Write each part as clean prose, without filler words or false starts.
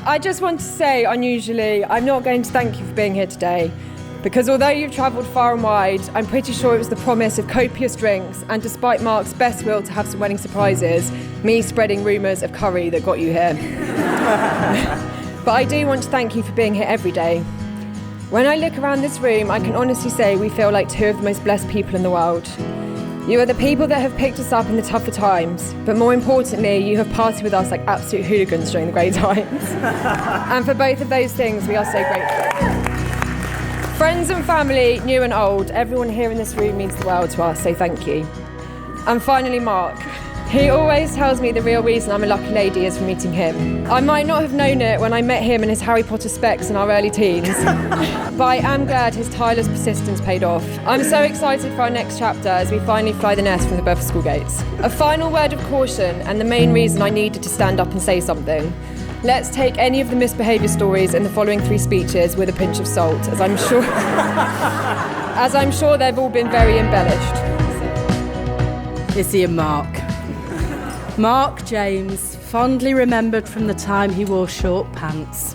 I just want to say, unusually, I'm not going to thank you for being here today, because although you've travelled far and wide, I'm pretty sure it was the promise of copious drinks and, despite Mark's best will to have some wedding surprises, me spreading rumours of curry that got you here. But I do want to thank you for being here every day. When I look around this room, I can honestly say we feel like two of the most blessed people in the world. You are the people that have picked us up in the tougher times, but more importantly, you have partied with us like absolute hooligans during the great times. And for both of those things, we are so grateful. Friends and family, new and old, everyone here in this room means the world to us, so thank you. And finally, Mark. He always tells me the real reason I'm a lucky lady is for meeting him. I might not have known it when I met him in his Harry Potter specs in our early teens, but I am glad his tireless persistence paid off. I'm so excited for our next chapter as we finally fly the nest from the Bedford School gates. A final word of caution, and the main reason I needed to stand up and say something. Let's take any of the misbehaviour stories in the following 3 speeches with a pinch of salt, as I'm sure they've all been very embellished. Izzie and Mark. Mark James, fondly remembered from the time he wore short pants.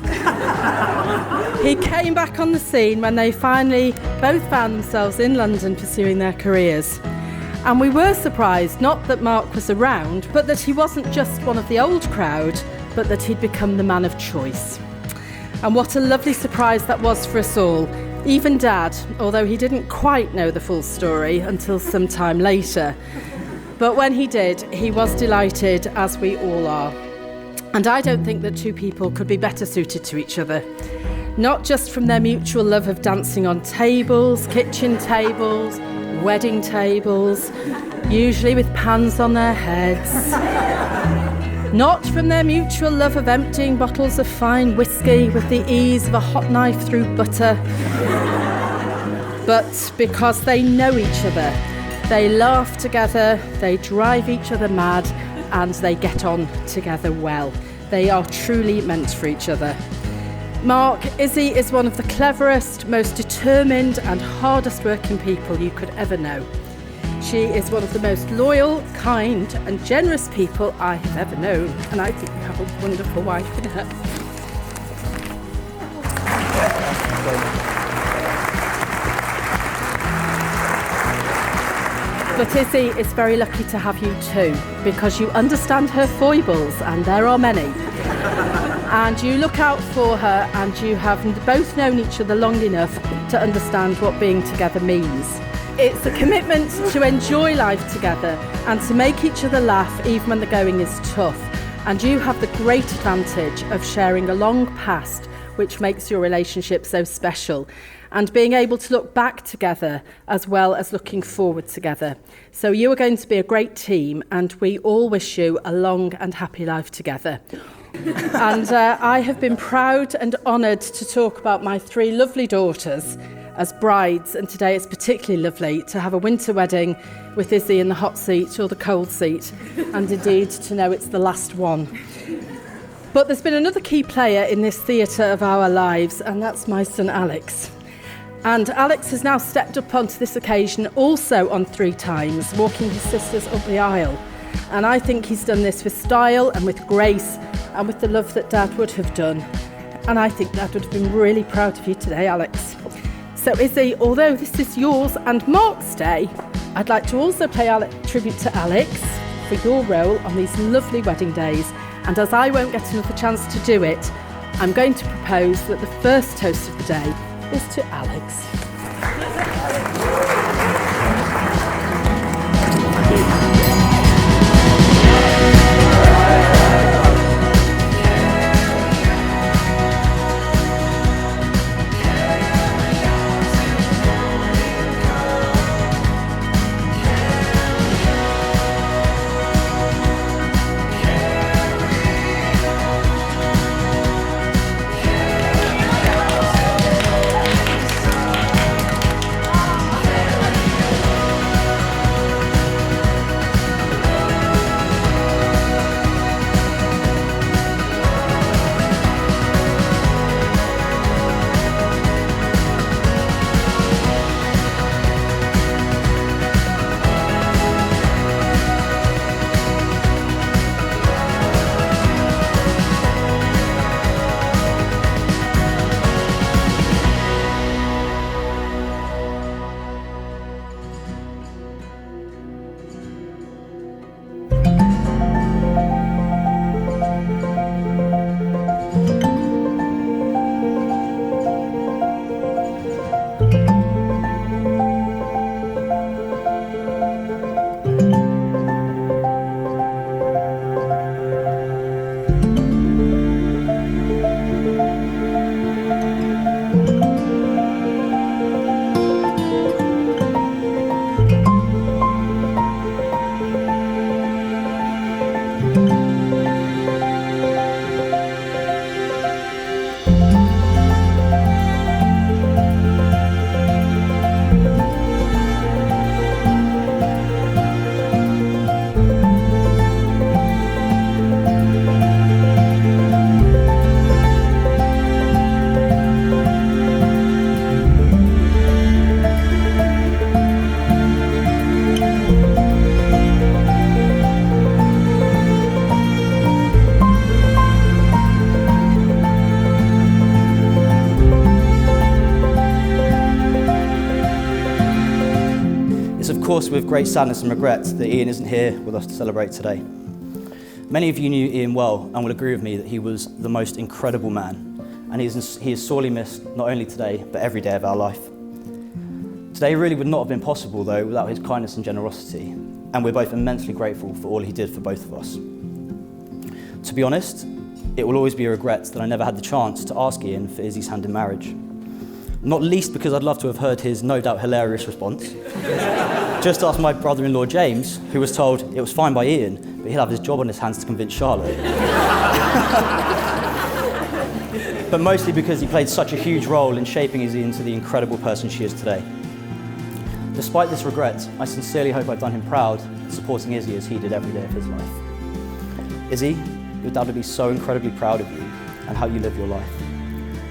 He came back on the scene when they finally both found themselves in London pursuing their careers. And we were surprised, not that Mark was around, but that he wasn't just one of the old crowd, but that he'd become the man of choice. And what a lovely surprise that was for us all, even Dad, although he didn't quite know the full story until some time later. But when he did, he was delighted, as we all are. And I don't think that two people could be better suited to each other. Not just from their mutual love of dancing on tables, kitchen tables, wedding tables, usually with pans on their heads. Not from their mutual love of emptying bottles of fine whiskey with the ease of a hot knife through butter, but because they know each other. They laugh together, they drive each other mad, and they get on together well. They are truly meant for each other. Mark, Izzie is one of the cleverest, most determined and hardest working people you could ever know. She is one of the most loyal, kind and generous people I have ever known, and I think you have a wonderful wife in her. But Izzie is very lucky to have you too, because you understand her foibles, and there are many. And you look out for her, and you have both known each other long enough to understand what being together means. It's a commitment to enjoy life together and to make each other laugh even when the going is tough. And you have the great advantage of sharing a long past, which makes your relationship so special, and being able to look back together as well as looking forward together. So you are going to be a great team, and we all wish you a long and happy life together. And I have been proud and honoured to talk about my 3 lovely daughters as brides, and today it's particularly lovely to have a winter wedding with Izzie in the hot seat or the cold seat, and indeed to know it's the last one. But there's been another key player in this theatre of our lives, and that's my son Alex. And Alex has now stepped up onto this occasion also on 3 times, walking his sisters up the aisle. And I think he's done this with style and with grace and with the love that Dad would have done. And I think Dad would have been really proud of you today, Alex. So Izzie, although this is yours and Mark's day, I'd like to also pay tribute to Alex for your role on these lovely wedding days. And as I won't get another chance to do it, I'm going to propose that the first toast of the day is to Alex. course with great sadness and regret that Ian isn't here with us to celebrate today. Many of you knew Ian well and will agree with me that he was the most incredible man, and he is sorely missed not only today but every day of our life. Today really would not have been possible though without his kindness and generosity, and we're both immensely grateful for all he did for both of us. To be honest, it will always be a regret that I never had the chance to ask Ian for Izzie's hand in marriage. Not least because I'd love to have heard his no doubt hilarious response. Just ask my brother-in-law James, who was told it was fine by Ian, but he'll have his job on his hands to convince Charlotte. But mostly because he played such a huge role in shaping Izzie into the incredible person she is today. Despite this regret, I sincerely hope I've done him proud, supporting Izzie as he did every day of his life. Izzie, your dad would be so incredibly proud of you and how you live your life.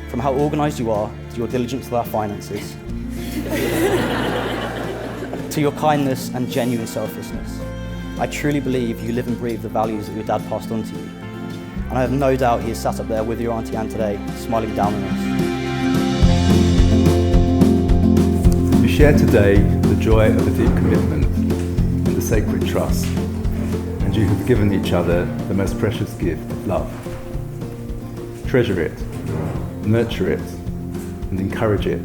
From how organised you are, to your diligence with our finances, to your kindness and genuine selflessness. I truly believe you live and breathe the values that your dad passed on to you. And I have no doubt he is sat up there with your Auntie Anne today, smiling down on us. You share today the joy of a deep commitment and a sacred trust, and you have given each other the most precious gift of love. Treasure it, nurture it, and encourage it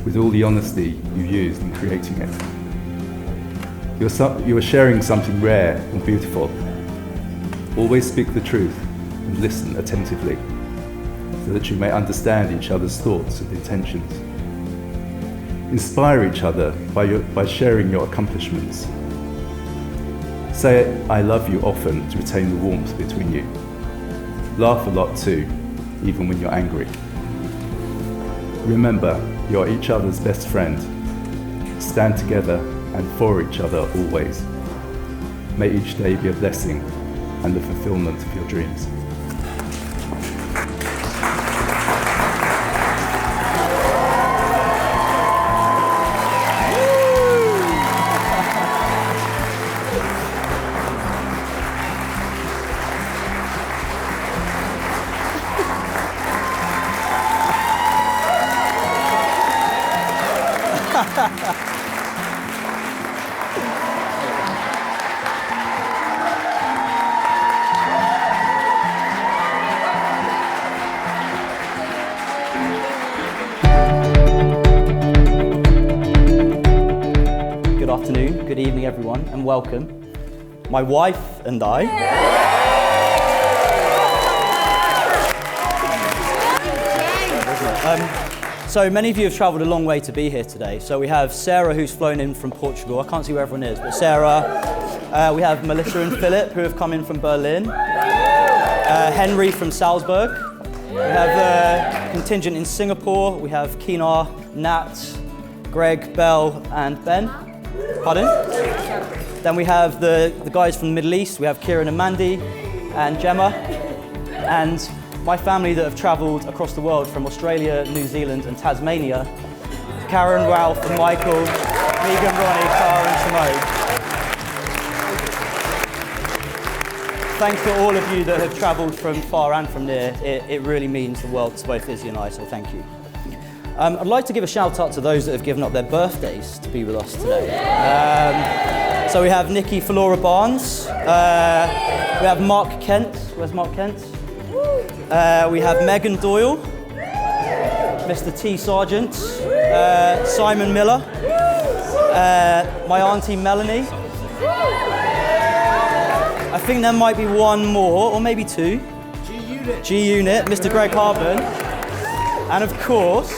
with all the honesty you used in creating it. You are sharing something rare and beautiful. Always speak the truth and listen attentively so that you may understand each other's thoughts and intentions. Inspire each other by sharing your accomplishments. Say "I love you" often to retain the warmth between you. Laugh a lot too, even when you're angry. Remember, you are each other's best friend. Stand together and for each other always. May each day be a blessing and the fulfillment of your dreams. Good afternoon, good evening everyone, and welcome. My wife and I. So many of you have travelled a long way to be here today. So we have Sarah, who's flown in from Portugal. I can't see where everyone is, but Sarah. We have Melissa and Philip, who have come in from Berlin. Henry from Salzburg. We have the contingent in Singapore. We have Keenar, Nat, Greg, Bell, and Ben. Pardon? Then we have the guys from the Middle East. We have Kieran and Mandy and Gemma. And my family that have travelled across the world from Australia, New Zealand and Tasmania. Karen, Ralph and Michael, Megan, Ronnie, Cara and Simone. Thanks to all of you that have travelled from far and from near. It really means the world to both Izzie and I, so thank you. I'd like to give a shout out to those that have given up their birthdays to be with us today. So we have Nikki Flora Barnes, we have Mark Kent, where's Mark Kent? We have Megan Doyle, Mr. T. Sargent, Simon Miller, my auntie Melanie. I think there might be one more, or maybe two. G-Unit, Mr. Greg Harburn, and of course,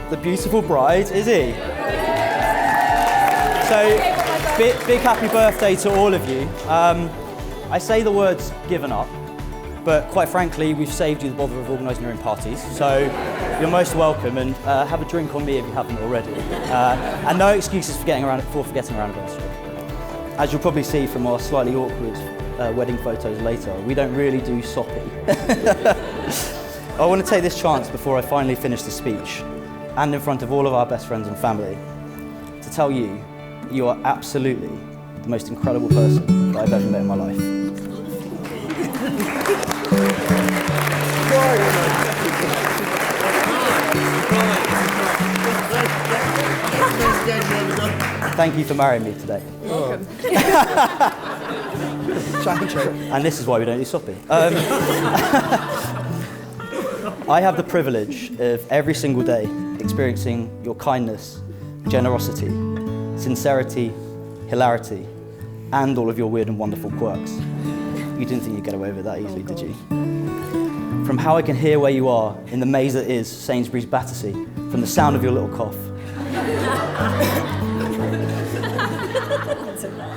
the beautiful bride, Izzie. So, big happy birthday to all of you. I say the words given up, but quite frankly, we've saved you the bother of organising your own parties, so you're most welcome, and have a drink on me if you haven't already. And no excuses for forgetting our anniversary. As you'll probably see from our slightly awkward wedding photos later, we don't really do soppy. I want to take this chance before I finally finish the speech, and in front of all of our best friends and family, to tell you, you are absolutely the most incredible person that I've ever met in my life. thank you for marrying me today. Welcome. And this is why we don't do soppy. I have the privilege of every single day experiencing your kindness, generosity, sincerity, hilarity, and all of your weird and wonderful quirks. You didn't think you'd get away with it that easily, did you? From how I can hear where you are in the maze that is Sainsbury's Battersea, from the sound of your little cough,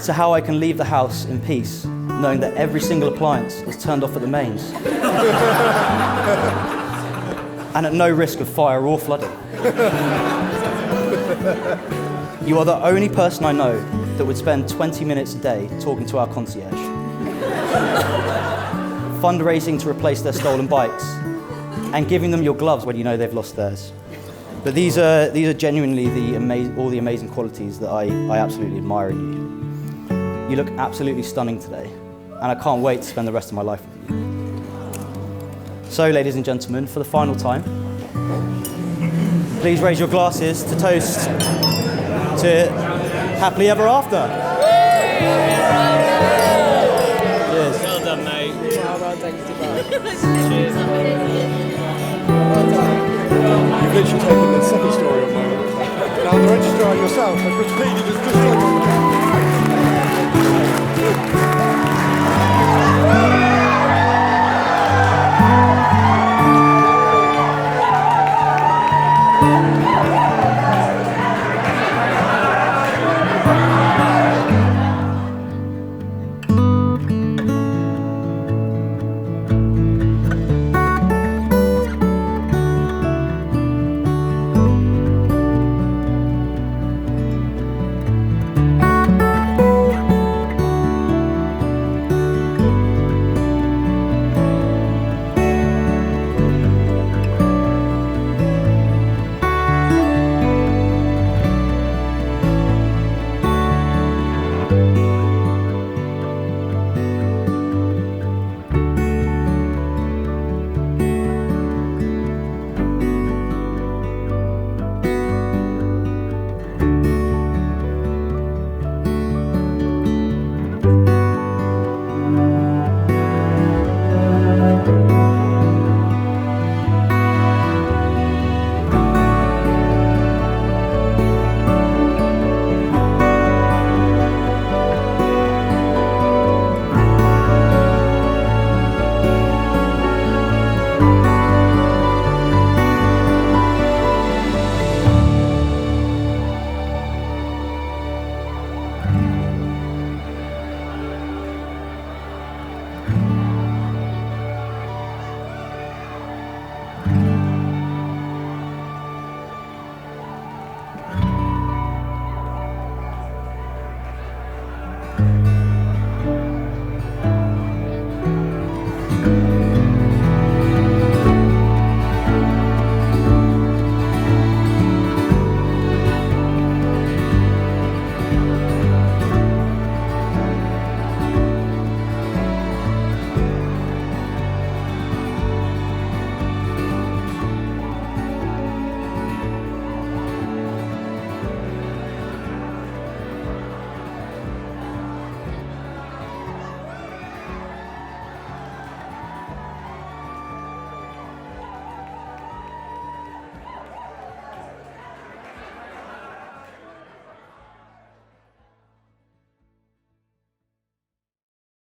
to how I can leave the house in peace, knowing that every single appliance is turned off at the mains, and at no risk of fire or flooding. You are the only person I know that would spend 20 minutes a day talking to our concierge, fundraising to replace their stolen bikes, and giving them your gloves when you know they've lost theirs. But these are genuinely all the amazing qualities that I absolutely admire in you. You look absolutely stunning today, and I can't wait to spend the rest of my life with you. So, ladies and gentlemen, for the final time, please raise your glasses to toast to happily ever after. Cheers. Well done, mate. Well done, Dubai. Cheers. You've literally taken the second story of my own. Now, the registrar yourself has repeated as just